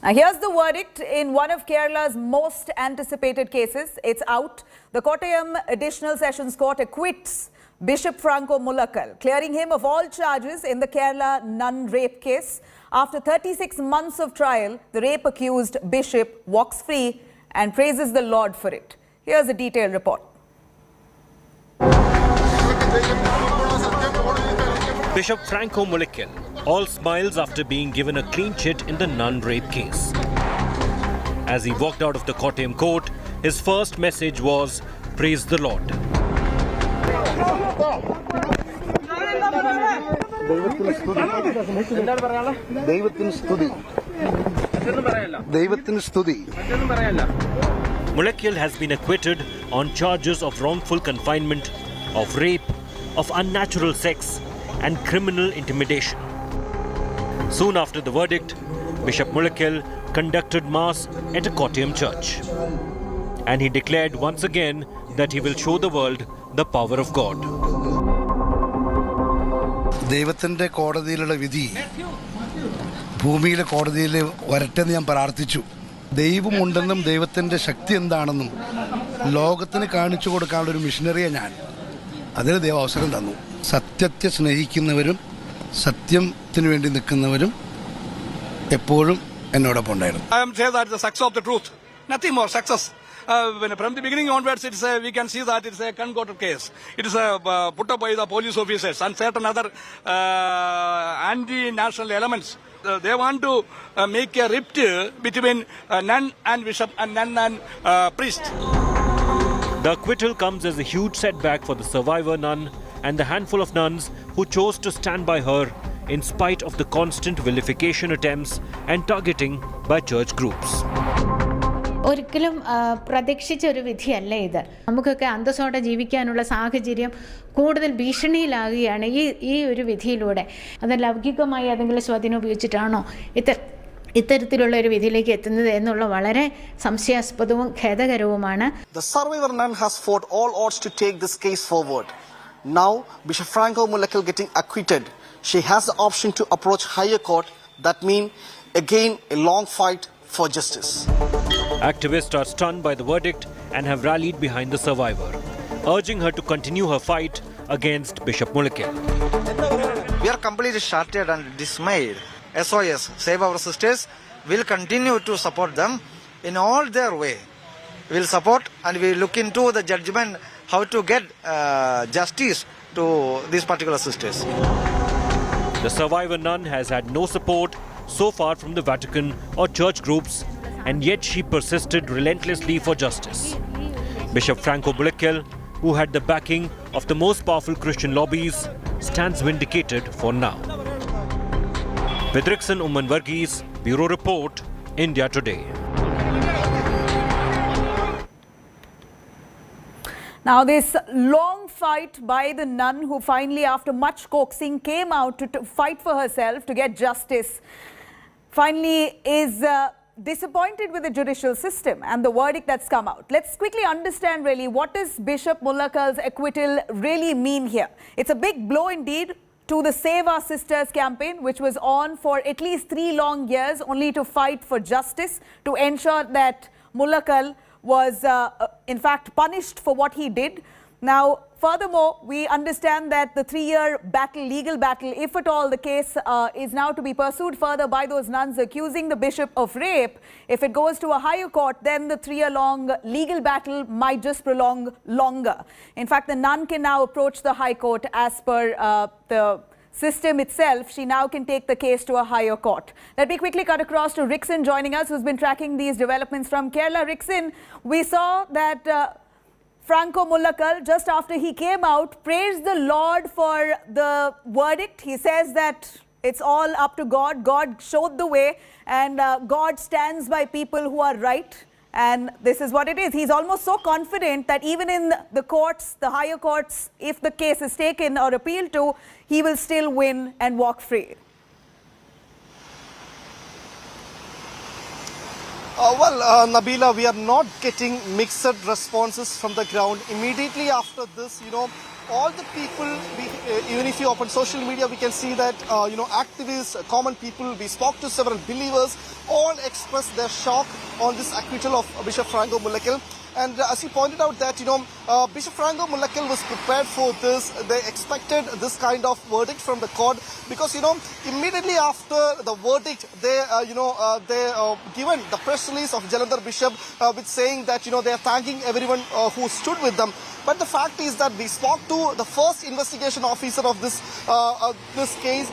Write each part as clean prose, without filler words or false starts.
Now, here's the verdict in one of Kerala's most anticipated cases. It's out. The Kottayam Additional Sessions Court acquits Bishop Franco Mullakkal, clearing him of all charges in the Kerala nun rape case. After 36 months of trial, the rape-accused bishop walks free and praises the Lord for it. Here's a detailed report. Bishop Franco Mullakkal, all smiles after being given a clean chit in the nun rape case. As he walked out of the Kottayam court, his first message was, "Praise the Lord." Mullakkal has been acquitted on charges of wrongful confinement, of rape, of unnatural sex and criminal intimidation. Soon after the verdict, Bishop Mullakkal conducted mass at a Kottayam church. And he declared once again that he will show the world the power of God. ദൈവത്തിൻ്റെ കോടതിയിലുള്ള വിധി ഭൂമിയിലെ കോടതിയിൽ വരട്ടെന്ന് ഞാൻ പ്രാർത്ഥിച്ചു. ദൈവമുണ്ടെന്നും ദൈവത്തിൻ്റെ ശക്തി എന്താണെന്നും ലോകത്തിന് കാണിച്ചു കൊടുക്കാനുള്ള ഒരു മിഷനറിയെ ഞാൻ. അതിന് ദൈവം അവസരം തന്നു. സത്യത്തെ സ്നേഹിക്കുന്നവരും സത്യത്തിന് വേണ്ടി നിൽക്കുന്നവരും എപ്പോഴും എന്നോടൊപ്പം ഉണ്ടായിരുന്നു. I am saying that the success of the truth, nothing more success. From the beginning onwards, we can see that it's a concocted case. It is put up by the police officers and certain other anti-national elements. They want to make a rift between nun and bishop and nun and priest. The acquittal comes as a huge setback for the survivor nun and the handful of nuns who chose to stand by her in spite of the constant vilification attempts and targeting by church groups. ഒരിക്കലും പ്രതീക്ഷിച്ച ഒരു വിധിയല്ല ഇത്. നമുക്കൊക്കെ അന്തസ്സോടെ ജീവിക്കാനുള്ള സാഹചര്യം കൂടുതൽ ഭീഷണിയിലാകുകയാണ് ഈ ഒരു വിധിയിലൂടെ. അത് ലൗകികമായി ഏതെങ്കിലും സ്വാധീനം ഉപയോഗിച്ചിട്ടാണോ ഇത്തരത്തിലുള്ള ഒരു വിധിയിലേക്ക് എത്തുന്നത് എന്നുള്ള വളരെ സംശയാസ്പദവും ഖേദകരവുമാണ്. The survivor nun has fought all odds to take this case forward. Now, Bishop Franco Mullakkal getting acquitted, she has the option to approach higher court. That means again a long fight for justice. Activists are stunned by the verdict and have rallied behind the survivor, urging her to continue her fight against Bishop Mullakkal. We are completely shattered and dismayed. SOS, Save Our Sisters, will continue to support them in all their way. We will support and we will look into the judgment how to get justice to these particular sisters. The survivor nun has had no support so far from the Vatican or church groups, and yet she persisted relentlessly for justice. Bishop Franco Mullakkal, who had the backing of the most powerful Christian lobbies, stands vindicated for now. With Rixon Umman Varghese, Bureau Report, India Today. Now, this long fight by the nun who finally, after much coaxing, came out to fight for herself to get justice, finally is disappointed with the judicial system and the verdict that's come out. Let's quickly understand really what does Bishop Mullalkal's acquittal really mean here. It's a big blow indeed to the Save Our Sisters campaign, which was on for at least 3 long years only to fight for justice, to ensure that Mullakkal was in fact punished for what he did. Now, furthermore, we understand that the 3-year battle, legal battle, if at all the case is now to be pursued further by those nuns accusing the bishop of rape, if it goes to a higher court, then the 3-year-long legal battle might just prolong longer. In fact, the nun can now approach the high court as per the system itself. She now can take the case to a higher court. Let me quickly cut across to Rixon joining us, who's been tracking these developments from Kerala. Rixon, we saw that Franco Mullakkal, just after he came out, praised the Lord for the verdict. He says that it's all up to God. God showed the way and God stands by people who are right. And this is what it is. He's almost so confident that even in the courts, the higher courts, if the case is taken or appealed to, he will still win and walk free. Nabila, we are not getting mixed responses from the ground. Immediately after this, all the people, even if you open social media, we can see that, activists, common people, we spoke to several believers, all expressed their shock on this acquittal of Bishop Franco Mullaikal. And as you pointed out that, Bishop Franco Mullaikal was prepared for this. They expected this kind of verdict from the court because, immediately after the verdict, they given the press release of Jalandhar Bishop with saying that, they are thanking everyone who stood with them. But the fact is that we spoke to the first investigation officer of this case,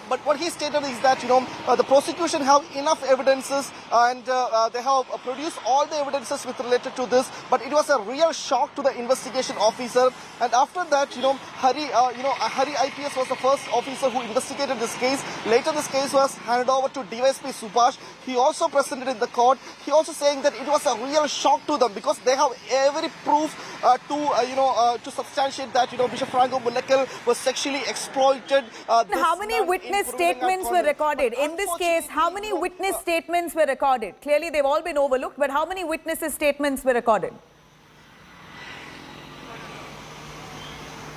but what he stated is that, the prosecution have enough evidences and they have produced all the evidences related to this. But it was a real shock to the investigation officer. And after that, Hari IPS was the first officer who investigated this case. Later, this case was handed over to DYSP Subhash. He also presented in the court. He also saying that it was a real shock to them because they have every proof to substantiate that, Bishop Franco Mullaikal was sexually exploited. How many witness statements were recorded? In this case, how many witness statements were recorded? Clearly, they've all been overlooked, but how many witnesses' statements were recorded?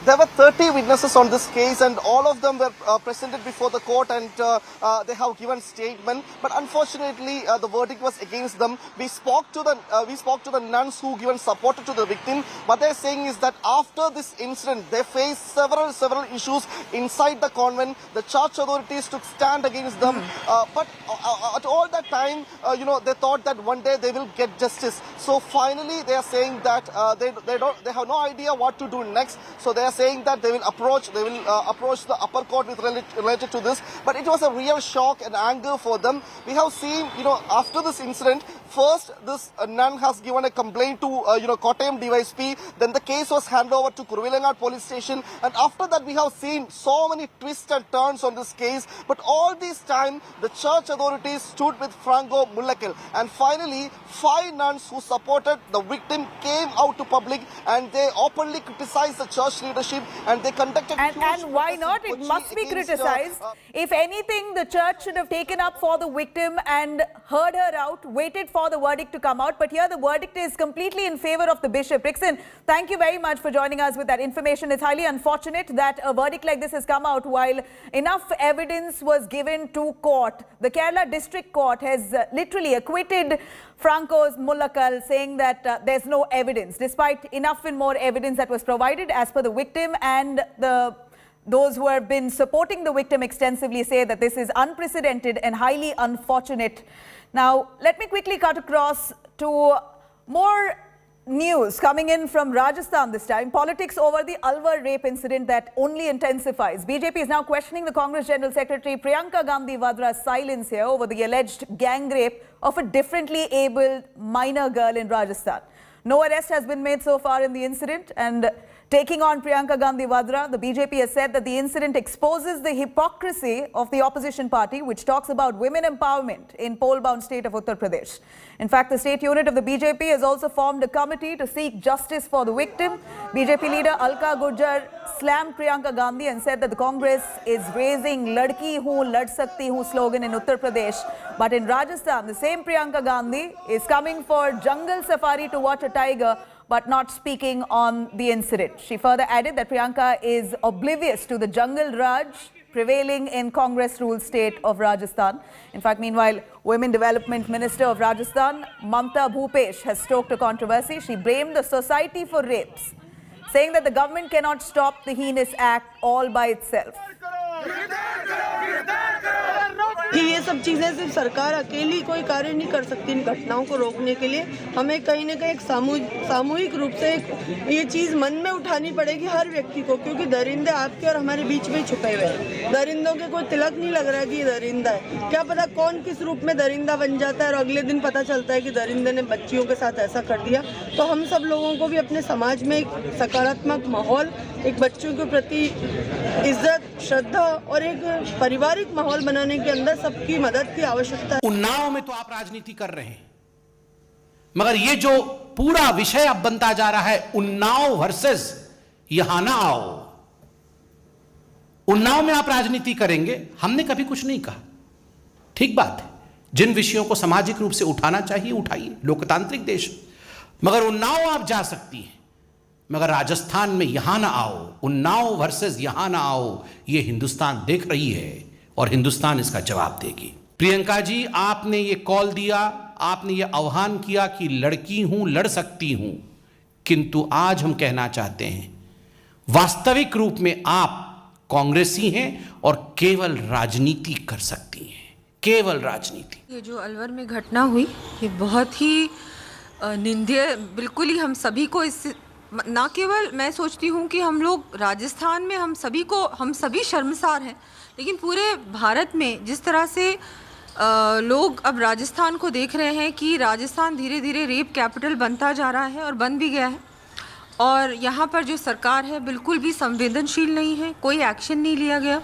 There were 30 witnesses on this case and all of them were presented before the court and they have given statement. But unfortunately, the verdict was against them. We spoke to the nuns who given support to the victim. What they're saying is that after this incident, they faced several issues inside the convent. The church authorities took stand against them. But at all that time, they thought that one day they will get justice. So finally, they are saying that they have no idea what to do next. So they are saying that they will approach the upper court with related to this. But it was a real shock and anger for them. We have seen, after this incident, first this nun has given a complaint to Kottayam DYSP. Then the case was handed over to Kuruvilangar police station. And after that, we have seen so many twists and turns on this case. But all this time, the church authorities stood with Franco Mullaikal. And finally, 5 nuns who supported the victim came out to public and they openly criticized the church leadership and they conducted and why not? It must be criticized. If anything, the church should have taken up for the victim and heard her out, waited for the verdict to come out. But here the verdict is completely in favor of the bishop. Rixon, thank you very much for joining us with that information. It's highly unfortunate that a verdict like this has come out while enough evidence was given to court. The Kerala District Court has literally acquitted Franco Mullaikal, saying that there's no evidence, despite enough and more evidence that was provided as per the victim, and those who have been supporting the victim extensively say that this is unprecedented and highly unfortunate. Now, let me quickly cut across to more news coming in from Rajasthan this time. Politics over the Alwar rape incident that only intensifies. BJP is now questioning the Congress General Secretary Priyanka Gandhi Vadra's silence here over the alleged gang rape of a differently abled minor girl in Rajasthan. No arrest has been made so far in the incident, and taking on Priyanka Gandhi Vadra, the BJP has said that the incident exposes the hypocrisy of the opposition party, which talks about women empowerment in poll-bound state of Uttar Pradesh. In fact, the state unit of the BJP has also formed a committee to seek justice for the victim. BJP leader Alka Gurjar slammed Priyanka Gandhi and said that the Congress is raising Ladki Hu Lad Sakti Hu slogan in Uttar Pradesh. But in Rajasthan, the same Priyanka Gandhi is coming for jungle safari to watch a tiger, but not speaking on the incident. She further added that Priyanka is oblivious to the jungle Raj prevailing in Congress-ruled state of Rajasthan. In fact, meanwhile, Women Development Minister of Rajasthan, Mamta Bhupesh, has stoked a controversy. She blamed the society for rapes, saying that the government cannot stop the heinous act all by itself. कि ये सब चीजें सिर्फ सरकार अकेली कोई कार्य नहीं कर सकती इन घटनाओं को रोकने के लिए। हमें कहीं ना कहीं एक सामूहिक रूप से ये चीज मन में उठानी पड़ेगी हर व्यक्ति को, क्योंकि दरिंदे आपके और हमारे बीच में छुपे हुए हैं। दरिंदों के कोई तिलक नहीं लग रहा है कि ये दरिंदा है। क्या पता कौन किस रूप में दरिंदा बन जाता है और अगले दिन पता चलता है कि दरिंदे ने बच्चियों के साथ ऐसा कर दिया। तो हम सब लोगों को भी अपने समाज में एक सकारात्मक माहौल, एक बच्चों के प्रति इज्जत, श्रद्धा और एक पारिवारिक माहौल बनाने के अंदर सबकी मदद की आवश्यकता है। उन्नाव में तो आप राजनीति कर रहे हैं, मगर ये जो पूरा विषय अब बनता जा रहा है उन्नाव वर्सेस यहां ना आओ, उन्नाव में आप राजनीति करेंगे, हमने कभी कुछ नहीं कहा। ठीक बात है, जिन विषयों को सामाजिक रूप से उठाना चाहिए उठाइए, लोकतांत्रिक देश, मगर उन्नाव आप जा सकती हैं, मगर राजस्थान में यहां ना आओ, उन्नाव वर्सेस यहां ना आओ, ये हिंदुस्तान देख रही है और हिंदुस्तान इसका जवाब देगी। प्रियंका जी, आपने ये कॉल दिया, आपने ये आह्वान किया कि लड़की हूं, लड़ सकती हूं, किंतु आज हम कहना चाहते हैं वास्तविक रूप में आप कांग्रेसी हैं और केवल राजनीति कर सकती हैं, केवल राजनीति। ये जो अलवर में घटना हुई ये बहुत ही निंदनीय, बिल्कुल ही हम सभी को इस, ना केवल मैं सोचती हूँ कि हम लोग राजस्थान में हम सभी शर्मसार हैं, लेकिन पूरे भारत में जिस तरह से लोग अब राजस्थान को देख रहे हैं कि राजस्थान धीरे धीरे रेप कैपिटल बनता जा रहा है और बन भी गया है, और यहाँ पर जो सरकार है बिल्कुल भी संवेदनशील नहीं है, कोई एक्शन नहीं लिया गया।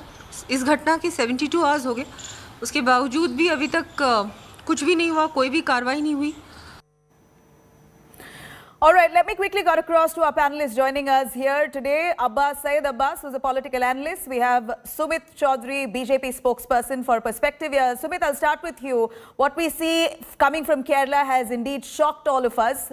इस घटना के 72 आवर्स हो गए, उसके बावजूद भी अभी तक कुछ भी नहीं हुआ, कोई भी कार्रवाई नहीं हुई। All right, let me quickly cut across to our panelists joining us here today. Syed Abbas, who's a political analyst. We have Sumit Chaudhary, BJP spokesperson for Perspective here. Sumit, I'll start with you. What we see coming from Kerala has indeed shocked all of us.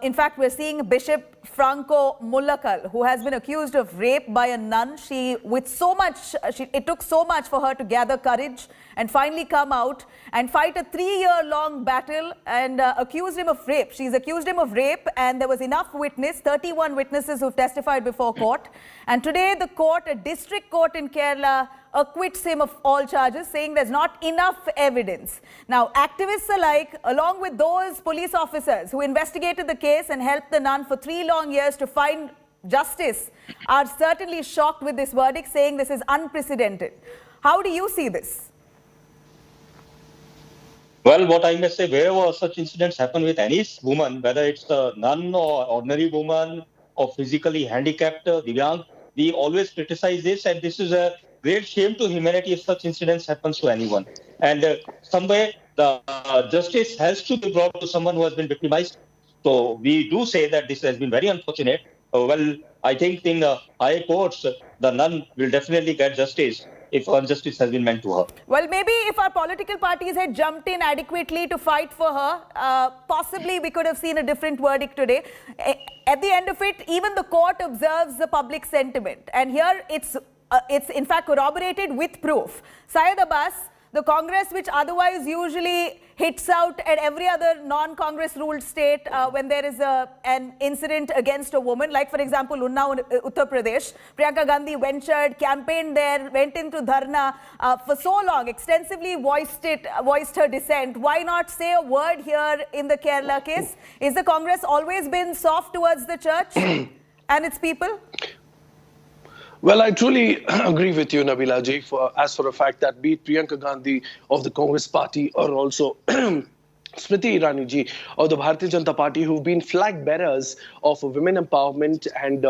In fact, we're seeing Bishop Franco Mullakal, who has been accused of rape by a nun. It took so much for her to gather courage and finally come out and fight a 3-year-long battle and accused him of rape. She's accused him of rape, and there was enough witness, 31 witnesses who've testified before court. And today the court, a district court in Kerala, acquits him of all charges, saying there's not enough evidence. Now, activists alike, along with those police officers who investigated the case and helped the nun for 3 long years to find justice, are certainly shocked with this verdict, saying this is unprecedented. How do you see this? Well, what I must say, wherever such incidents happen with any woman, whether it's a nun or ordinary woman or physically handicapped, Divyang, we always criticize this, and this is a great shame to humanity if such incidents happens to anyone. And somewhere the justice has to be brought to someone who has been victimized. So we do say that this has been very unfortunate. Well, I think in high courts, the nun will definitely get justice if injustice has been meant to her. Well, maybe if our political parties had jumped in adequately to fight for her, possibly we could have seen a different verdict today. At the end of it, even the court observes the public sentiment. And here it's in fact corroborated with proof. Syed Abbas, the Congress, which otherwise usually hits out at every other non-Congress ruled state when there is an incident against a woman, like for example Unnao, Uttar Pradesh. Priyanka Gandhi ventured, campaigned there, went into dharna for so long, extensively voiced her dissent. Why not say a word here in the Kerala case? Is the Congress always been soft towards the church and its people? Well, I truly agree with you, Nabila ji, as for a fact that be it Priyanka Gandhi of the Congress party or also Smriti Irani ji of the Bharatiya Janata Party, who've been flag bearers of women empowerment and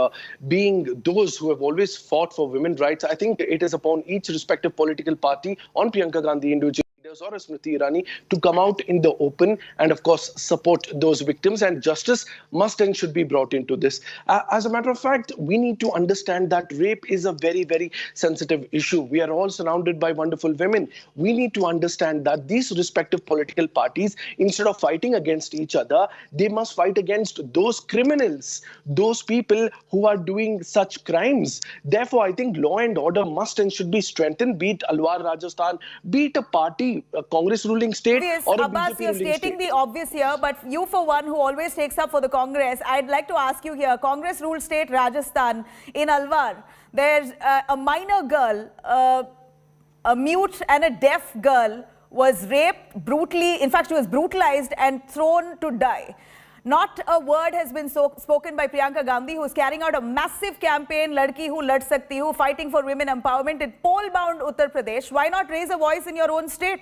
being those who have always fought for women's rights, I think it is upon each respective political party on Priyanka Gandhi individual or Smriti Irani to come out in the open and of course support those victims, and justice must and should be brought into this. As a matter of fact, we need to understand that rape is a very, very sensitive issue. We are all surrounded by wonderful women. We need to understand that these respective political parties, instead of fighting against each other, they must fight against those criminals, those people who are doing such crimes. Therefore, I think law and order must and should be strengthened, be it Alwar, Rajasthan, be it a party, a Congress ruling state or a Abbas, BJP you're ruling stating state. the obvious here, but you for one who always takes up for the Congress, I'd like to ask you here, Congress ruled state Rajasthan, in Alwar, there's a minor girl, a mute and a deaf girl was raped brutally, in fact she was brutalized and thrown to die. Not a word has been spoken by Priyanka Gandhi, who is carrying out a massive campaign, Ladki Hu Lad Sakti Hu, fighting for women empowerment in pole-bound Uttar Pradesh. Why not raise a voice in your own state?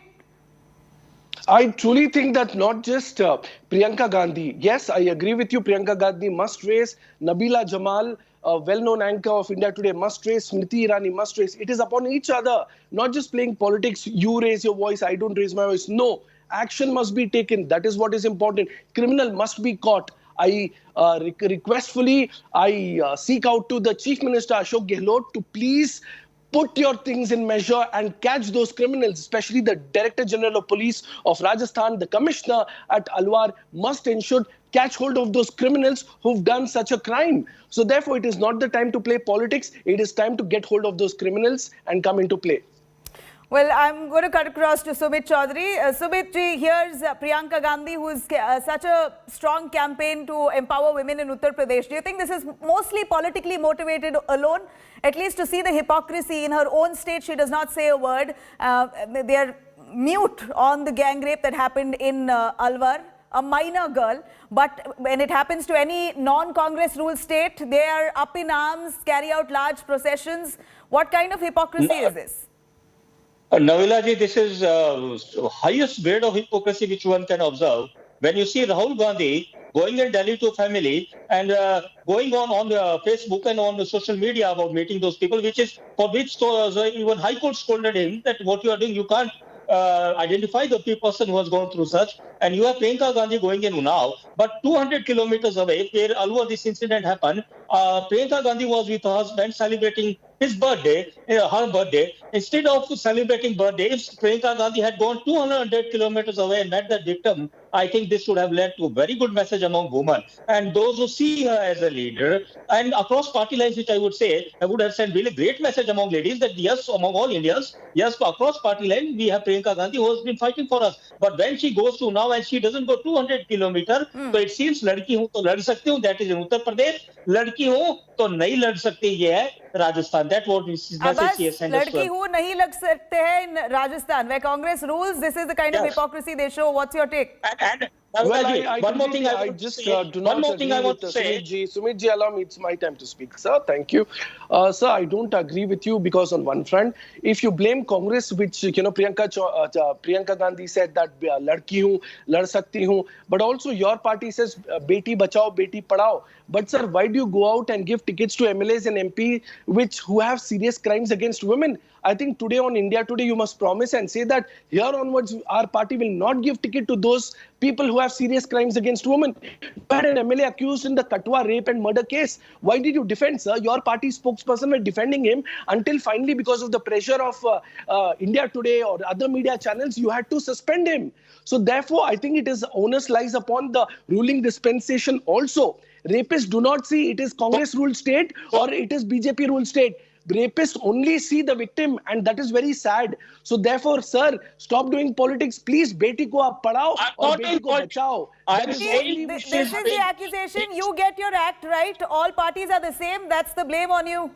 I truly think that not just Priyanka Gandhi. Yes, I agree with you. Priyanka Gandhi must raise. Nabila Jamal, a well-known anchor of India Today, must raise. Smriti Irani must raise. It is upon each other, not just playing politics. You raise your voice, I don't raise my voice. No, action must be taken. That is what is important. Criminal must be caught. I requestfully, I seek out to the Chief Minister Ashok Gehlot to please put your things in measure and catch those criminals, especially the Director General of Police of Rajasthan, the Commissioner at Alwar must ensure catch hold of those criminals who've done such a crime. So therefore, it is not the time to play politics. It is time to get hold of those criminals and come into play. Well, I'm going to cut across to Sumit Chaudhary. Sumit ji, here's Priyanka Gandhi, who is such a strong campaign to empower women in Uttar Pradesh. Do you think this is mostly politically motivated alone? At least to see the hypocrisy in her own state, she does not say a word. They are mute on the gang rape that happened in Alwar, a minor girl. But when it happens to any non-Congress ruled state, they are up in arms, carry out large processions. What kind of hypocrisy is this? Navila ji, this is highest grade of hypocrisy which one can observe. When you see Rahul Gandhi going in Delhi to family and going on Facebook and on the social media about meeting those people, which is for which even High Court scolded him that what you are doing, you can't identify the person who has gone through such. And you have Priyanka Gandhi going in Unnao, but 200 kilometers away, where Alwar this incident happened, Priyanka Gandhi was with her husband celebrating his birthday, her birthday. Instead of celebrating birthday, if Priyanka Gandhi had gone 200 kilometers away and met the victim, I think this would have led to a very good message among women. And those who see her as a leader, and across party lines, which I would say, I would have sent really great message among ladies that yes, among all Indians, yes, across party line, we have Priyanka Gandhi who has been fighting for us. But when she goes to now and she doesn't go 200 kilometers, so it seems ladki hu to lad sakti hu, that is in Uttar Pradesh, ladki hu to nahi lad sakti, ye hai Rajasthan. That what this message she has sent us. Ladki hu nahi lag sakte hai in Rajasthan, where Congress rules. This is the kind of hypocrisy they show. What's your take? And one more thing I want to say. Sumit ji, allow me, it's my time to speak, sir. Thank you. Sir, I don't agree with you because on one front, if you blame Congress, which, Priyanka Gandhi said that ladki hu, lad sakti hu, but also your party says beti bachao, beti padhao. But sir, why do you go out and give tickets to MLAs and MP who have serious crimes against women? I think today on India Today, you must promise and say that here onwards, our party will not give ticket to those people who have serious crimes against women. You had an MLA accused in the Katwa rape and murder case. Why did you defend, sir? Your party spokesperson were defending him until finally, because of the pressure of India Today or other media channels, you had to suspend him. So therefore, I think it is onus lies upon the ruling dispensation also. Rapists do not see it is Congress ruled state or it is BJP ruled state. Rapists only see the victim, and that is very sad. So therefore, sir, stop doing politics. Please, beti ko aap padhao or beti ko bachao. This is the accusation. You get your act right. All parties are the same. That's the blame on you.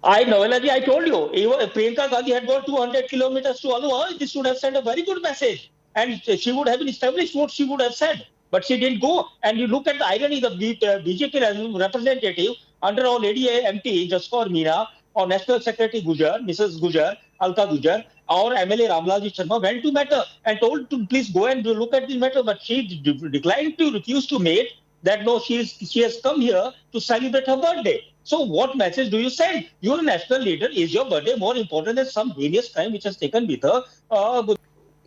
Navila ji, I told you, if Priyanka Gandhi had gone 200 kilometers to Alwar, this would have sent a very good message. And she would have established what she would have said. But she didn't go. And you look at the irony, the BJP representative under our lady MP, Jaskar Meena, or National Secretary Gujar, Mrs. Gujar, Alka Gujar, our MLA Ramlaji Sharma went to matter and told to please go and look at the matter. But she declined to, refuse to make that no, she has come here to celebrate her birthday. So what message do you send? You're a national leader. Is your birthday more important than some heinous crime which has taken with her?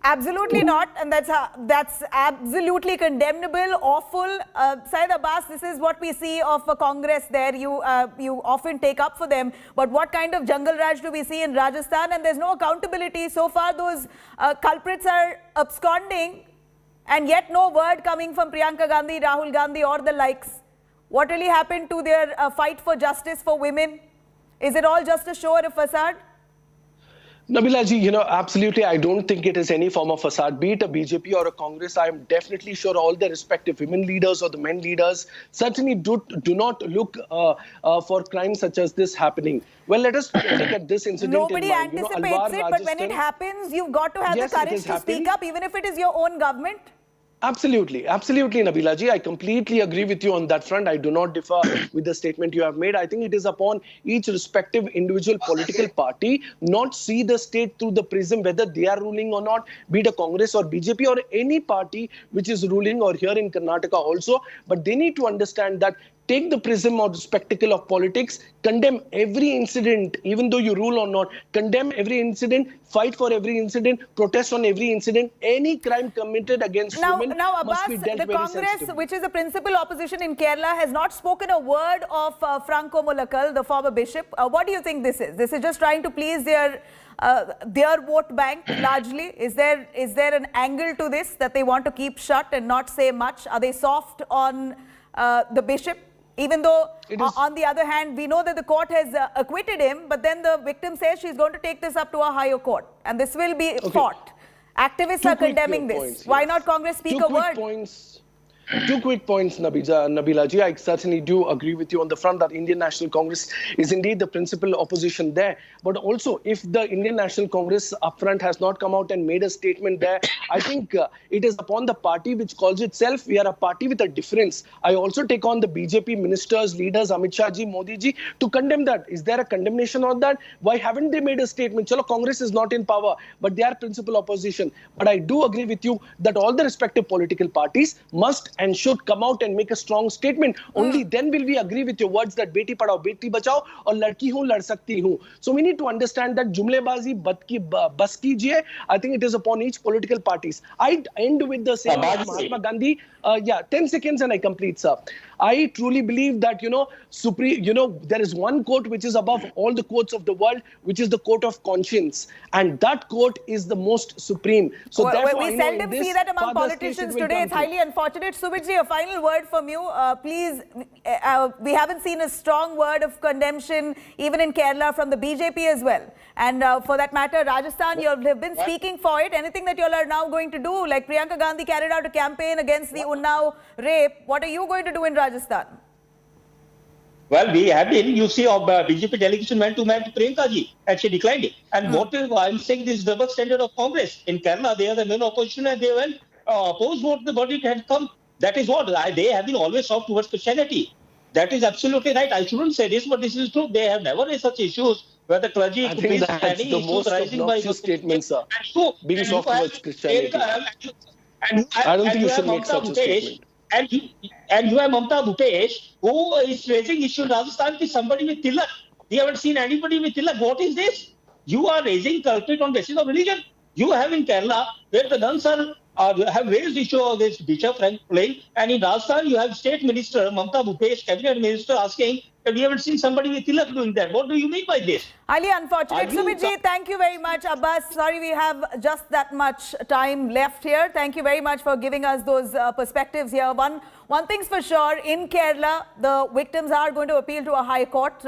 Absolutely not, and that's absolutely condemnable, awful. Syed Abbas, this is what we see of a Congress there. You often take up for them, but what kind of Jungle Raj do we see in Rajasthan? And there's no accountability. So far, those culprits are absconding, and yet no word coming from Priyanka Gandhi, Rahul Gandhi, or the likes. What really happened to their fight for justice for women? Is it all just a show or a facade? Nabila ji, absolutely, I don't think it is any form of facade. Be it a BJP or a Congress, I am definitely sure all the respective women leaders or the men leaders certainly do not look for crimes such as this happening. Well, let us look at this incident. Nobody anticipates it, but when it happens, you've got to have the courage to speak up, even if it is your own government. Absolutely, Nabila ji. I completely agree with you on that front. I do not differ with the statement you have made. I think it is upon each respective individual political party not see the state through the prism whether they are ruling or not, be it a Congress or BJP or any party which is ruling, or here in Karnataka also. But they need to understand that take the prism or the spectacle of politics, condemn every incident, even though you rule or not, condemn every incident, fight for every incident, protest on every incident. Any crime committed against women now, must Abbas, be dealt the very Congress, sensitively. which is the principal opposition in Kerala, has not spoken a word of Franco Mullakkal, the former bishop. What do you think this is? This is just trying to please their vote bank largely. Is there an angle to this that they want to keep shut and not say much? Are they soft on the bishop? Even though on the other hand, we know that the court has acquitted him, but then the victim says she's going to take this up to a higher court and this will be fought. Activists are condemning this. Why not Congress speak a word? Two quick points, Nabila ji. I certainly do agree with you on the front that Indian National Congress is indeed the principal opposition there. But also, if the Indian National Congress upfront has not come out and made a statement there, I think it is upon the party which calls itself, we are a party with a difference. I also take on the BJP ministers, leaders, Amit Shah ji, Modi ji, to condemn that. Is there a condemnation on that? Why haven't they made a statement? Chalo, Congress is not in power, but they are principal opposition. But I do agree with you that all the respective political parties must and should come out and make a strong statement. Only then will we agree with your words that beti padhao, beti bachao, or ladki hoon, lad sakti hoon. So we need to understand that jumlebazi bas kijiye. I think it is upon each political parties. I end with the saying of Mahatma Gandhi. 10 seconds and I complete, sir. I truly believe that, there is one court which is above all the courts of the world, which is the court of conscience. And that court is the most supreme. So we seldom see that among politicians today. It's highly unfortunate. Subhajji, a final word from you. Please, we haven't seen a strong word of condemnation, even in Kerala, from the BJP as well. And for that matter, Rajasthan, you have been speaking for it. Anything that you all are now going to do, like Priyanka Gandhi carried out a campaign against the Unnao rape. What are you going to do in Rajasthan? Well, we have been, you see, BJP delegation went to Priyanka ji and she declined it. And what I'm saying, this double standard of Congress. In Kerala, they are the main opposition and they went opposed what the verdict had come. That is what they have been always soft towards Christianity. That is absolutely right. I shouldn't say this, but this is true. They have never raised such issues where the clergy I think that's the most obnoxious statement, sir. Being soft towards Christianity. I don't think you should make such a statement. And you have Mamta Bhupesh, who is raising issue in Rajasthan with somebody with tilak. We haven't seen anybody with tilak. What is this? You are raising culprit on basis of religion. You have in Kerala, where the nuns have raised issue of this Bishop Frank playing, and in Rajasthan you have State Minister Mamta Bhupesh, Cabinet Minister, asking that we haven't seen somebody with tilak doing that. What do you mean by this? Highly unfortunate. Sumit, thank you very much. Abbas, sorry we have just that much time left here. Thank you very much for giving us those perspectives here. One thing's for sure, in Kerala, the victims are going to appeal to a high court.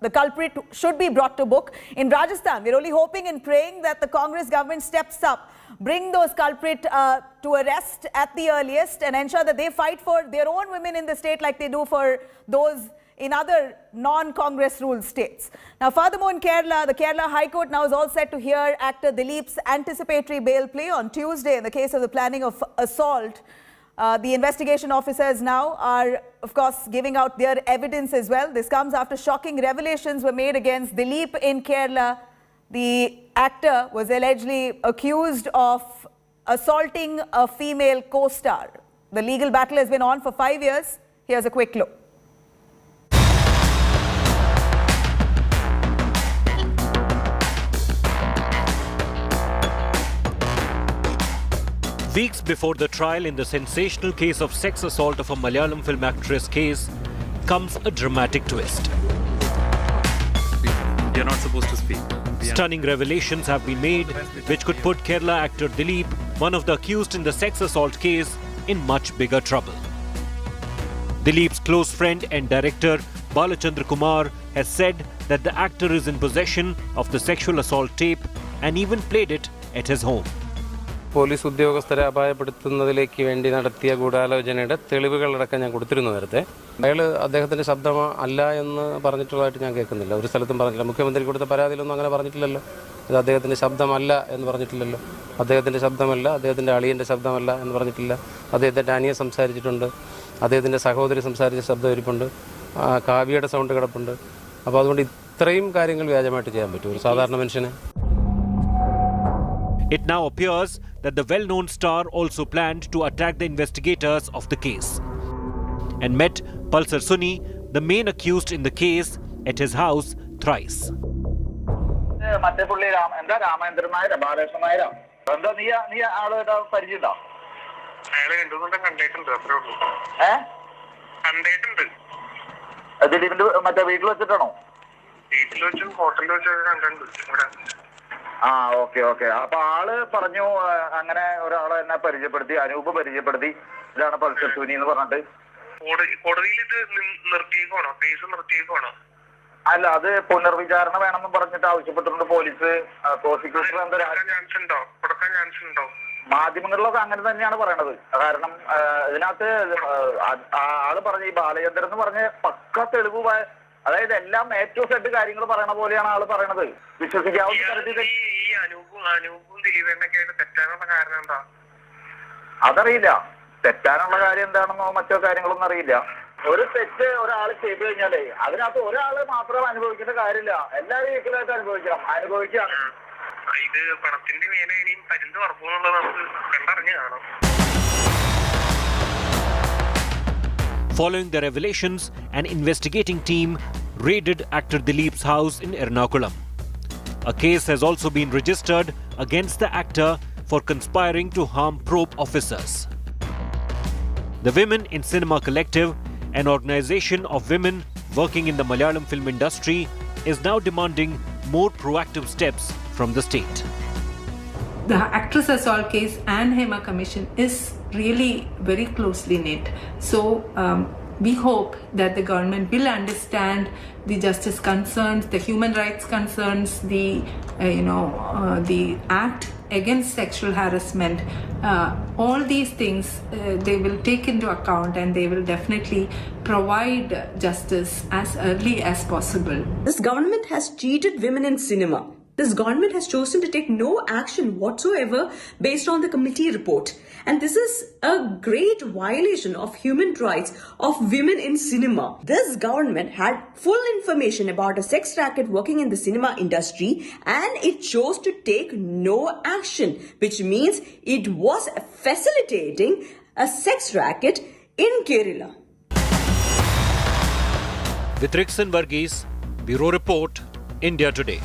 The culprit should be brought to book. In Rajasthan, we're only hoping and praying that the Congress government steps up, bring those culprits to arrest at the earliest and ensure that they fight for their own women in the state like they do for those in other non-Congress ruled states. Now, furthermore, in Kerala, the Kerala High Court now is all set to hear actor Dileep's anticipatory bail plea on Tuesday in the case of the planning of assault. The investigation officers now are, of course, giving out their evidence as well. This comes after shocking revelations were made against Dileep in Kerala. The actor was allegedly accused of assaulting a female co-star. The legal battle has been on for 5 years. Here's a quick look. Weeks before the trial in the sensational case of sex assault of a Malayalam film actress case comes a dramatic twist. You're not supposed to speak. Stunning revelations have been made which could put Kerala actor Dileep, one of the accused in the sex assault case, in much bigger trouble. Dileep's close friend and director Balachandra Kumar has said that the actor is in possession of the sexual assault tape and even played it at his home. Police ഉദ്യോഗസ്ഥരെ അപായപ്പെടുത്തുന്നതിലേക്ക് വേണ്ടി നടത്തിയ ഗൂഢാലോചനയുടെ തെളിവുകളടക്കം ഞാൻ കൊടുത്തിരുന്നു നേരത്തെ. അയാൾ അദ്ദേഹത്തിൻ്റെ ശബ്ദം അല്ല എന്ന് പറഞ്ഞിട്ടുള്ളതായിട്ട് ഞാൻ കേൾക്കുന്നില്ല. ഒരു സ്ഥലത്തും പറഞ്ഞില്ല. മുഖ്യമന്ത്രി കൊടുത്ത പരാതിയിലൊന്നും അങ്ങനെ പറഞ്ഞിട്ടില്ലല്ലോ. ഇത് അദ്ദേഹത്തിൻ്റെ ശബ്ദമല്ല എന്ന് പറഞ്ഞിട്ടില്ലല്ലോ. അദ്ദേഹത്തിൻ്റെ ശബ്ദമല്ല, അദ്ദേഹത്തിൻ്റെ അളിയൻ്റെ ശബ്ദമല്ല എന്ന് പറഞ്ഞിട്ടില്ല. അദ്ദേഹത്തിൻ്റെ അനിയൻ സംസാരിച്ചിട്ടുണ്ട്. അദ്ദേഹത്തിൻ്റെ സഹോദരി സംസാരിച്ച ശബ്ദം ഇരിപ്പുണ്ട്. കാവ്യയുടെ സൗണ്ട് കിടപ്പുണ്ട്. അപ്പോൾ അതുകൊണ്ട് ഇത്രയും കാര്യങ്ങൾ വ്യാജമായിട്ട് ചെയ്യാൻ പറ്റും ഒരു സാധാരണ മനുഷ്യന്. It now appears that the well-known star also planned to attack the investigators of the case and met Pulsar Suni, the main accused in the case, at his house thrice. മറ്റേ പുള്ളി എന്താ രാമേന്ദ്രൻ നായരാ ബാലകൃഷ്ണൻ നായരാ എന്താ നീ ആളുടെ പരിചയമുണ്ടോ? അയാളെ രണ്ടു ദിവസം കണ്ടിട്ടുണ്ട്, അത്രേ ഉള്ളൂ. കണ്ടിട്ടുണ്ട്. ദിലീപിന്റെ മറ്റേ വീട്ടിൽ വെച്ചിട്ടാണോ? വീട്ടിൽ വെച്ചും ഹോട്ടലിൽ വെച്ചൊക്കെ കണ്ടിട്ടുണ്ട് ഇവിടെ. ആ ഓക്കെ. അപ്പൊ ആള് പറഞ്ഞു അങ്ങനെ ഒരാളെ എന്നെ പരിചയപ്പെടുത്തി, അനൂപ് പരിചയപ്പെടുത്തി, ഇതാണ് പൾസർ സുനി എന്ന് പറഞ്ഞിട്ട്. കോടതിയിൽ ഇത് നിർത്തിയേക്കണോ? കേസ് നിർത്തിയേക്കണോ? അല്ല, അത് പുനർവിചാരണ വേണമെന്ന് പറഞ്ഞിട്ട് ആവശ്യപ്പെട്ടിട്ടുണ്ട് പോലീസ്. പ്രോസിക്യൂട്ടർ കൊടുക്കാൻ ചാൻസ് ഉണ്ടോ? മാധ്യമങ്ങളിലൊക്കെ അങ്ങനെ തന്നെയാണ് പറയണത്. കാരണം ഇതിനകത്ത് ആള് പറഞ്ഞ ഈ ബാലചന്ദ്രൻ എന്ന് പറഞ്ഞ പക്ക തെളിവ്, അതായത് എല്ലാം A to Z കാര്യങ്ങൾ പറയണ പോലെയാണ് ആള് പറയണത്. വിശ്വസിക്കാവുന്ന തരത്തിൽ ഈ അനൂപും ദിലീപേണ്ണൊക്കെ തെറ്റാനുള്ള കാരണം എന്താ? അതറിയില്ല. തെറ്റാനുള്ള കാര്യം എന്താണെന്നോ മറ്റോ കാര്യങ്ങളൊന്നും അറിയില്ല. ഒരു തെറ്റ് ഒരാൾ ചെയ്തു കഴിഞ്ഞാലേ അതിനകത്ത് ഒരാള് മാത്രം അനുഭവിക്കേണ്ട കാര്യമില്ല, എല്ലാവരും ഈക്വലായിട്ട് അനുഭവിക്കുകയാണ്. ഇത് പണത്തിന്റെ മേലെ ഇനിയും പരിന്ത് ഉറപ്പുന്നുള്ളത് നമുക്ക് കണ്ടറിഞ്ഞു കാണാം. Following the revelations, an investigating team raided actor Dileep's house in Ernakulam. A case has also been registered against the actor for conspiring to harm probe officers. The Women in Cinema Collective, an organization of women working in the Malayalam film industry, is now demanding more proactive steps from the state. The actress assault case and Hema Commission is really very closely knit. So we hope that the government will understand the justice concerns, the human rights concerns, the act against sexual harassment. All these things they will take into account, and they will definitely provide justice as early as possible. This government has cheated women in cinema. This government has chosen to take no action whatsoever based on the committee report. And this is a great violation of human rights of women in cinema. This government had full information about a sex racket working in the cinema industry, and it chose to take no action, which means it was facilitating a sex racket in Kerala. With Rixon Varghese, Bureau Report, India Today.